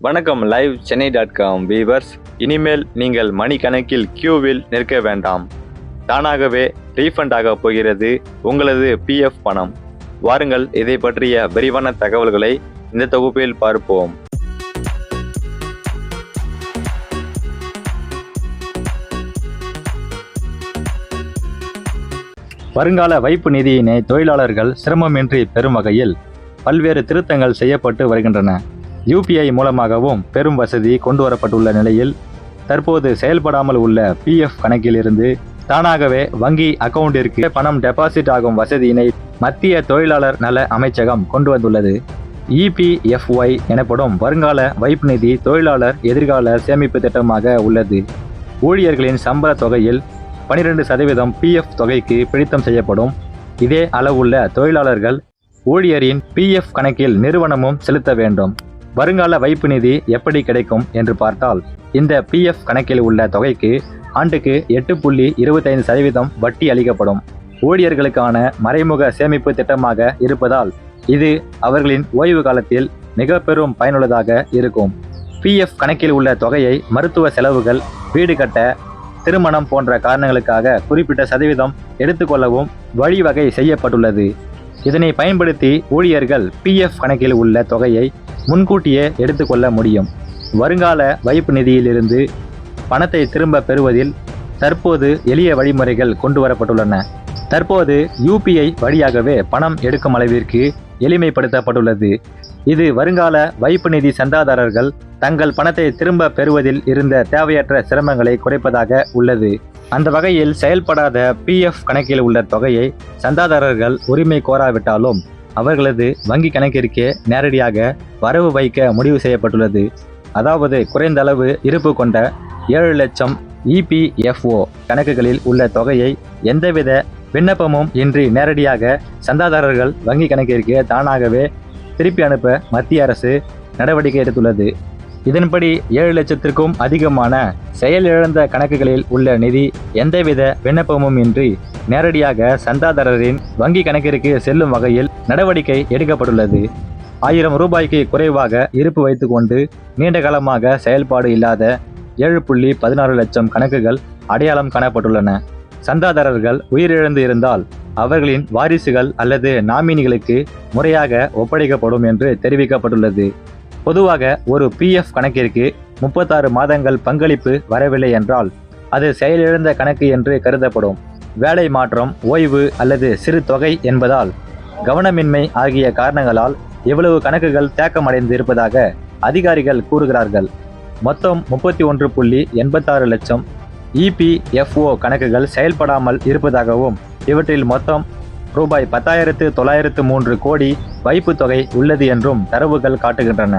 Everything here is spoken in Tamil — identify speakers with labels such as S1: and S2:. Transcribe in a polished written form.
S1: வணக்கம் லைவ் சென்னை.com வீவர்ஸ். இனிமேல் நீங்கள் மணிக்கணக்கில் கியூவில் நிற்க வேண்டாம். தானாகவே ரீஃபண்ட் ஆக போகிறது உங்களது பிஎஃப் பணம். வாருங்கள், இதை பற்றிய விரிவான தகவல்களை இந்த தொகுப்பில் பார்ப்போம். வருங்கால வைப்பு நிதியினை தொழிலாளர்கள் சிரமமின்றி பெறும் வகையில் பல்வேறு திருத்தங்கள் செய்யப்பட்டு வருகின்றன. UPI மூலமாகவும் பெரும் வசதி கொண்டு வரப்பட்டுள்ள நிலையில் தற்போது செயல்படாமல் உள்ள பிஎஃப் கணக்கில் இருந்து தானாகவே வங்கி அக்கவுண்டிற்கு பணம் டெபாசிட் ஆகும் வசதியினை மத்திய தொழிலாளர் நல அமைச்சகம் கொண்டு வந்துள்ளது. EPFY எனப்படும் வருங்கால வைப்பு நிதி தொழிலாளர் எதிர்கால சேமிப்பு திட்டமாக உள்ளது. ஊழியர்களின் சம்பள தொகையில் 12% பிஎஃப் தொகைக்கு பிடித்தம் செய்யப்படும். இதே அளவுள்ள தொழிலாளர்கள் ஊழியரின் பிஎஃப் கணக்கில் நிறுவனமும் செலுத்த வேண்டும். வருங்கால வைப்பு நிதி எப்படி கிடைக்கும் என்று பார்த்தால், இந்த பிஎஃப் கணக்கில் உள்ள தொகைக்கு ஆண்டுக்கு 8.25% வட்டி அளிக்கப்படும். ஊழியர்களுக்கான மறைமுக சேமிப்பு திட்டமாக இருப்பதால் இது அவர்களின் ஓய்வு காலத்தில் மிக பெரும் பயனுள்ளதாக இருக்கும். பிஎஃப் கணக்கில் உள்ள தொகையை மருத்துவ செலவுகள், வீடு கட்ட, திருமணம் போன்ற காரணங்களுக்காக குறிப்பிட்ட சதவீதம் எடுத்துக்கொள்ளவும் வழிவகை செய்யப்பட்டுள்ளது. இதனை பயன்படுத்தி ஊழியர்கள் பிஎஃப் கணக்கில் உள்ள தொகையை முன்கூட்டியே எடுத்துக்கொள்ள முடியும். வருங்கால வைப்பு நிதியிலிருந்து பணத்தை திரும்ப பெறுவதில் தற்போது எளிய வழிமுறைகள் கொண்டு வரப்பட்டுள்ளன. தற்போது UPI வழியாகவே பணம் எடுக்கும் அளவிற்கு எளிமைப்படுத்தப்பட்டுள்ளது. இது வருங்கால வைப்பு நிதி சந்தாதாரர்கள் தங்கள் பணத்தை திரும்ப பெறுவதில் இருந்த தேவையற்ற சிரமங்களை குறைப்பதாக உள்ளது. அந்த வகையில் செயல்படாத பிஎஃப் கணக்கில் உள்ள தொகையை சந்தாதாரர்கள் உரிமை கோராவிட்டாலும் அவர்களது வங்கி கணக்கிற்கே நேரடியாக வரவு வைக்க முடிவு செய்யப்பட்டுள்ளது. அதாவது குறைந்த அளவு இருப்பு கொண்ட 7 லட்சம் EPFO கணக்குகளில் உள்ள தொகையை எந்தவித விண்ணப்பமும் இன்றி நேரடியாக சந்தாதாரர்கள் வங்கி கணக்கிற்கு தானாகவே திருப்பி அனுப்ப மத்திய அரசு நடவடிக்கை எடுத்துள்ளது. இதன்படி 7 லட்சத்திற்கும் அதிகமான செயலிழந்த கணக்குகளில் உள்ள நிதி எந்தவித விண்ணப்பமும் இன்றி நேரடியாக சந்தாதாரரின் வங்கி கணக்கிற்கு செல்லும் வகையில் நடவடிக்கை எடுக்கப்பட்டுள்ளது. 1000 ரூபாய்க்கு குறைவாக இருப்பு வைத்துக்கொண்டு நீண்ட காலமாக செயல்பாடு இல்லாத 7.16 லட்சம் கணக்குகள் அடையாளம் காணப்பட்டுள்ளன. சந்தாதாரர்கள் உயிரிழந்து இருந்தால் அவர்களின் வாரிசுகள் அல்லது நாமினிகளுக்கு முறையாக ஒப்படைக்கப்படும் என்று தெரிவிக்கப்பட்டுள்ளது. பொதுவாக ஒரு பிஎஃப் கணக்கிற்கு 36 மாதங்கள் பங்களிப்பு வரவில்லை என்றால் அது செயலிழந்த கணக்கு என்று கருதப்படும். வேலை மாற்றம், ஓய்வு அல்லது சிறு தொகை என்பதால் கவனமின்மை ஆகிய காரணங்களால் இவ்வளவு கணக்குகள் தேக்கமடைந்து இருப்பதாக அதிகாரிகள் கூறுகிறார்கள். மொத்தம் 31.86 லட்சம் EPFO கணக்குகள் செயல்படாமல் இருப்பதாகவும் இவற்றில் மொத்தம் ரூபாய் 10,903 கோடி வைப்பு தொகை உள்ளது என்றும் தரவுகள் காட்டுகின்றன.